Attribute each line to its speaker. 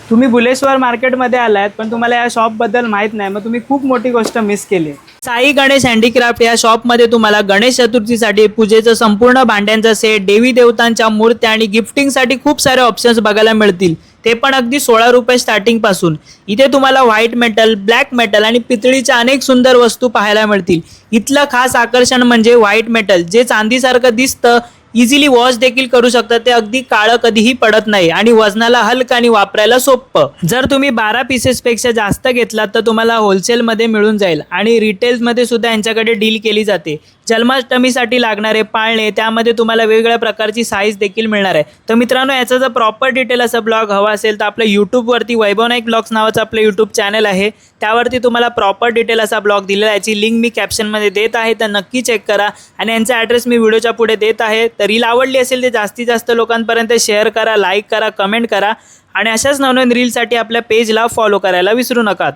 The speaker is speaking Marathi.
Speaker 1: तुम्ही बुलेश्वर मार्केटमध्ये आलात पण तुम्हाला या शॉपबद्दल माहीत नाही, मग तुम्ही खूप मोठी गोष्ट मिस केली. साई गणेश हँडीक्राफ्ट या शॉपमध्ये तुम्हाला गणेश चतुर्थीसाठी पूजेचं संपूर्ण भांड्यांचा सेट, देवी देवतांच्या मूर्त्या आणि गिफ्टिंगसाठी खूप सारे ऑप्शन्स बघायला मिळतील. ते पण अगदी 16 रुपये स्टार्टिंग पासून. इथे तुम्हाला व्हाईट मेटल, ब्लॅक मेटल आणि पितळीच्या अनेक सुंदर वस्तू पाहायला मिळतील. इथलं खास आकर्षण म्हणजे व्हाईट मेटल, जे चांदीसारखं दिसतं, इझिली वॉश देखील करू शकता. ते अगदी काळं कधीही पडत नाही आणि वजनाला हलकं आणि वापरायला सोपं. जर तुम्ही 12 पीसेसपेक्षा जास्त घेतलात तर तुम्हाला होलसेलमध्ये मिळून जाईल आणि रिटेलमध्ये सुद्धा यांच्याकडे डील केली जाते. जन्माष्टमीसाठी लागणारे पाळणे, त्यामध्ये तुम्हाला वेगवेगळ्या प्रकारची साईज देखील मिळणार आहे. तर मित्रांनो, याचा जर प्रॉपर डिटेल असा ब्लॉग हवा असेल तर आपल्या यूट्यूबवरती वैभव नाईक ब्लॉग्स नावाचं आपलं यूट्यूब चॅनल आहे. त्यावरती तुम्हाला प्रॉपर डिटेल असा ब्लॉग दिलेला आहे. याची लिंक मी कॅप्शनमध्ये देत आहे, तर नक्की चेक करा. आणि यांचा ॲड्रेस मी व्हिडिओच्या पुढे देत आहे. तर रील आवडली असेल तर जास्तीत जास्त लोकांपर्यंत शेअर करा, लाईक करा, कमेंट करा आणि अशाच नवनवीन रीलसाठी आपल्या पेजला फॉलो करायला विसरू नका.